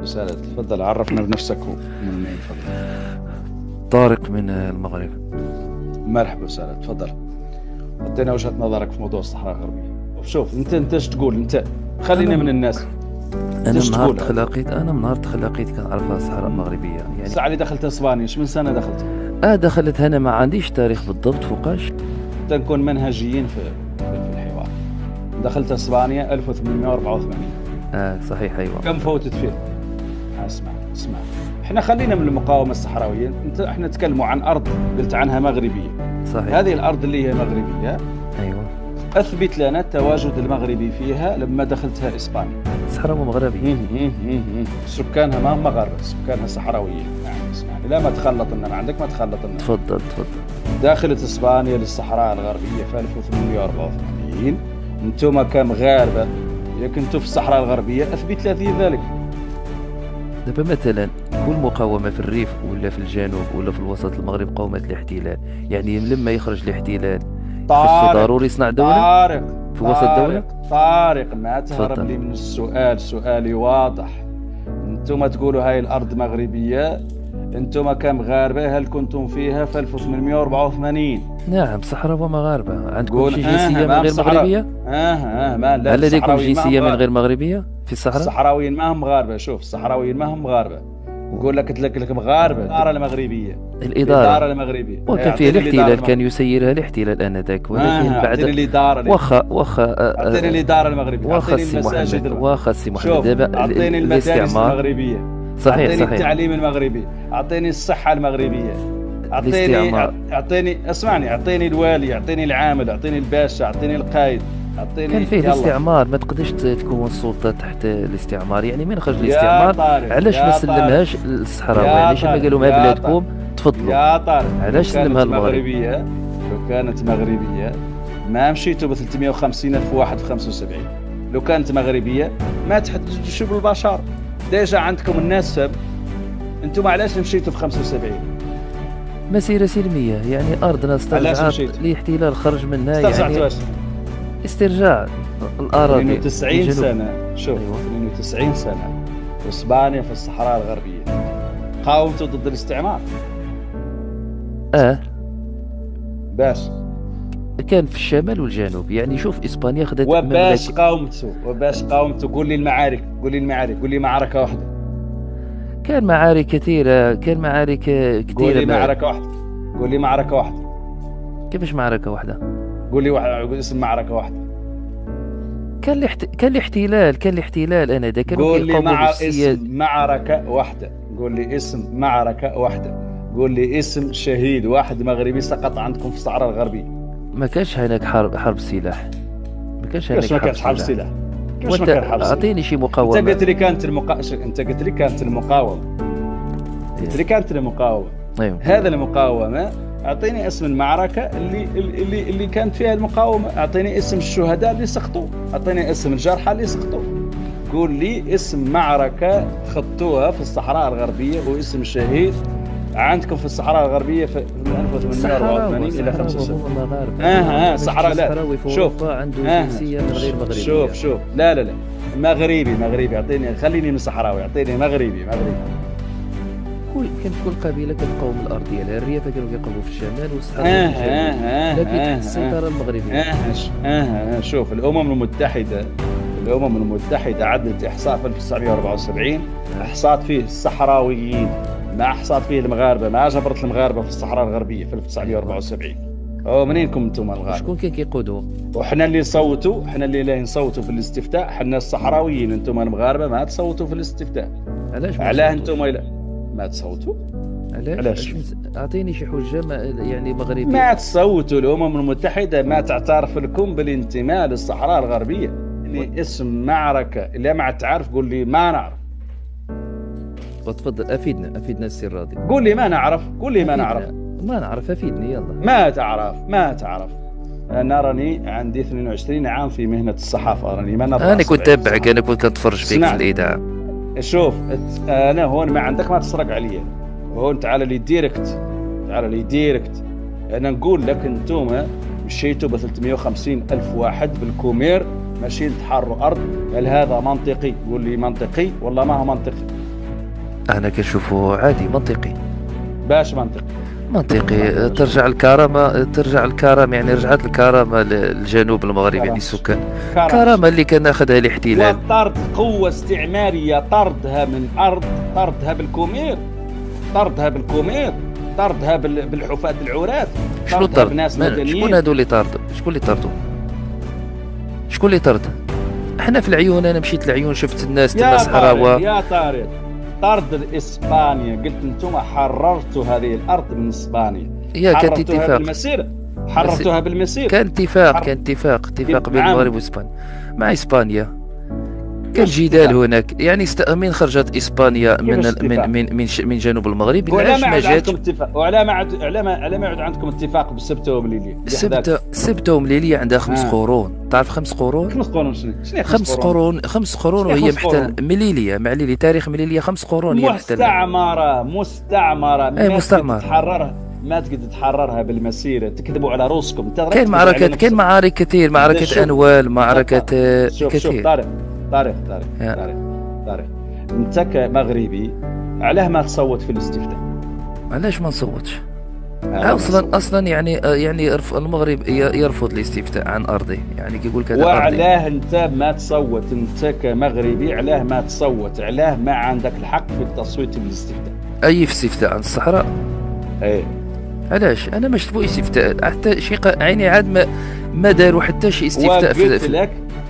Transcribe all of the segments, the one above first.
سالت تفضل عرفنا بنفسك ومن أين تفضل. طارق من المغرب. مرحبا سالت تفضل. ادينا وجهة نظرك في موضوع الصحراء الغربية. شوف انت ايش تقول انت؟ خلينا من الناس. انا من نهار تخلقيت كنعرفها الصحراء المغربية يعني. الساعة اللي دخلت اسبانيا ايش من سنة دخلت؟ دخلت انا ما عنديش تاريخ بالضبط فوقاش. تنكون منهجيين في الحوار. دخلت اسبانيا 1884. صحيح ايوه. كم فوتت فيه؟ اسمع احنا خلينا من المقاومة الصحراوية. احنا نتكلموا عن ارض قلت عنها مغربية. صحيح. هذه الارض اللي هي مغربية. ايوه. اثبت لنا التواجد المغربي فيها لما دخلتها اسبانيا. صحراء مغربية. سكانها ما هم مغاربة، سكانها صحراويين. يعني اسمعني لا ما تخلط لنا، ما عندك ما تخلط لنا. تفضل. داخلة اسبانيا للصحراء الغربية في 1884. انتم كمغاربة إذا كنتوا في الصحراء الغربية اثبت لي ذلك. دابا مثلا كل مقاومة في الريف ولا في الجنوب ولا في الوسط المغرب قاومت الاحتلال، يعني لما يخرج الاحتلال خصو ضروري يصنع دولة في وسط الدولة. طارق ما تهرب لي من السؤال، سؤالي واضح. انتم تقولوا هاي الارض مغربية، انتم كمغاربة هل كنتم فيها في 1884؟ نعم صحراء ومغاربة. عندكم شي جنسية من غير مغربية؟ ما لا. هل لديكم جنسية من غير مغربية في الصحراء؟ الصحراويين ما هم مغاربة. شوف الصحراويين ما هم مغاربة. نقول لك مغاربة. الإدارة المغربية. الإدارة المغربية وكان فيها الاحتلال، كان يسيرها الاحتلال آنذاك، ولكن بعد واخا أعطيني الإدارة المغربية، أعطيني المساجد واخا سي محمد. دابا أعطيني المدارس المغربية، صحيح أعطيني التعليم المغربي، أعطيني الصحة المغربية، أعطيني اسمعني، أعطيني الوالي، أعطيني العامل، أعطيني الباشا، أعطيني القائد، أعطيني. كان فيه الاستعمار، ما تقدرش تكون السلطة تحت الاستعمار. يعني من خرج الاستعمار علاش ما سلمهاش للصحراوي؟ علاش ما قالوا لها بلادكم تفضلوا؟ يا طارق علاش سلمها المغرب؟ لو كانت مغربية ما مشيتوا ب 350 ألف واحد في 75. لو كانت مغربية ما تحتجوا بالبشر. ديجا عندكم النسب. انتم علاش مشيتوا في 75؟ مسيرة سلمية، يعني أرضنا استرجعت الاحتلال خرج منها. استرجعت واش؟ استرجاع الأراضي. 92 سنة. شوف 92 سنة إسبانيا في الصحراء الغربية قاومتوا ضد الاستعمار. باش كان في الشمال والجنوب. يعني شوف إسبانيا خدت وباش قاومتوا قول لي المعارك، قول لي معركة واحدة. كان معارك كثيرة، قول لي معركة واحدة. كيفاش معركة واحدة؟ قول لي اسم معركة واحدة. كان الاحتلال أنا ذاك كانوا كيقاوموا بالسيادة. اسم معركة واحدة. قول لي اسم معركة واحدة. قول لي اسم شهيد واحد مغربي سقط عندكم في الصحراء الغربية. ما كانش هناك حرب سلاح. ما كانش هناك حرب سلاح. اعطيني شي مقاومة. انت قلت لي كانت المقاومة. قلت لي كانت المقاومة. أيوه. هذا المقاومة اعطيني اسم المعركة اللي كانت فيها المقاومة. اعطيني اسم الشهداء اللي سقطوا، اعطيني اسم الجرحى اللي سقطوا. قول لي اسم معركة خضتوها في الصحراء الغربية واسم شهيد عندكم في الصحراء الغربية من 1884 إلى 75. صحراء لا. شوف عنده جنسية من غير مغربية. شوف لا مغربي. اعطيني، خليني من صحراوي، اعطيني مغربي. كانت كل قبيلة كتقاوم الأرض ديالها. الريافة كانوا كيقاوموا في الشمال والصحراء لكن تحت السيطرة المغربية. شوف الأمم المتحدة عدت إحصاء في 1974 أحصات فيه الصحراويين، ما أحصات فيه المغاربة، ما جبرت المغاربة في الصحراء الغربية في 1974. منينكم انتم المغاربة؟ شكون كان كيقودوا؟ وحنا اللي نصوتوا، حنا اللي نصوتوا في الاستفتاء، حنا الصحراويين. انتم المغاربة ما تصوتوا في الاستفتاء. علاه انتم ما تصوتوا؟ علاش؟ اعطيني شي حجة يعني مغربية. ما تصوتوا. الأمم المتحدة ما تعترف لكم بالانتماء للصحراء الغربية. يعني اسم معركة اللي ما تعرف قول لي ما نعرف. تفضل افيدنا السي راضي. قول لي ما نعرف. ما نعرف افيدني يلا. ما تعرف. انا راني عندي 22 عام في مهنة الصحافة. راني ما انا كنت تابعك، انا كنت كنتفرج فيك في الإذاعة. شوف انا هون ما عندك ما تسرق عليا. هون تعال لي ديريكت. انا نقول لك انتم مشيتوا ب 350 ألف واحد بالكومير ماشيين تحرروا أرض. هل هذا منطقي؟ قول لي منطقي ولا ما هو منطقي؟ انا كنشوفه عادي منطقي. باش منطقي ترجع الكرامة، يعني رجعت الكرامة للجنوب المغربي، يعني السكان الكرامة اللي كان اخذها الاحتلال. وطرد قوة استعمارية، طردها من أرض، طردها بالكومير، طردها بالحفاة العراة. شنو طرد؟ شكون هادو اللي طردوا؟ شكون اللي طرد؟ احنا في العيون، انا مشيت العيون شفت الناس تما صحراوة. يا طارق طرد اسبانيا، قلت انتم حررتوا هذه الارض من اسبانيا، كانت اتفاق بالمسيرة، حررتوها بالمسيرة، كان اتفاق بين المغرب واسبانيا. مع اسبانيا كان جدال هناك، يعني من خرجت اسبانيا من جنوب المغرب، وعلى ما عندكم اتفاق، وعلى ما يعود عندكم اتفاق بالسبته ومليليه. السبته ومليليه عندها 5 قرون. تعرف 5 قرون؟ 5 قرون شنو 5 قرون وهي محتل مليليه، مع ليلي تاريخ مليليه 5 قرون هي مستعمره مستعمره تحررها، ما تقدر تحررها بالمسيره، تكذبوا على روسكم. كاين معارك كثير، معركه انوال، معركه كثير. شوف طارق انت كمغربي علاه ما تصوت في الاستفتاء؟ علاش ما نصوتش؟ اصلا يعني المغرب يرفض الاستفتاء عن ارضه، يعني كيقول لك هذا وعلاه انت ما تصوت؟ انت كمغربي علاه ما تصوت؟ علاه ما عندك الحق في التصويت في الاستفتاء؟ اي في استفتاء عن الصحراء؟ ايه علاش؟ انا ما شفتو استفتاء حتى شي عيني عاد ما داروا حتى شي استفتاء.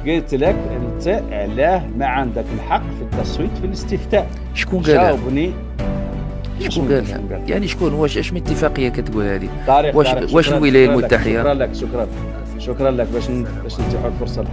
قلت لك انت علاه ما عندك الحق في التصويت في الاستفتاء؟ شكون قال؟ جاوبني. شكون قال؟ يعني شكون؟ واش اش من اتفاقيه كتقول هذه؟ واش الولايات المتحده؟ شكرا لك باش نتيحوا الفرصه.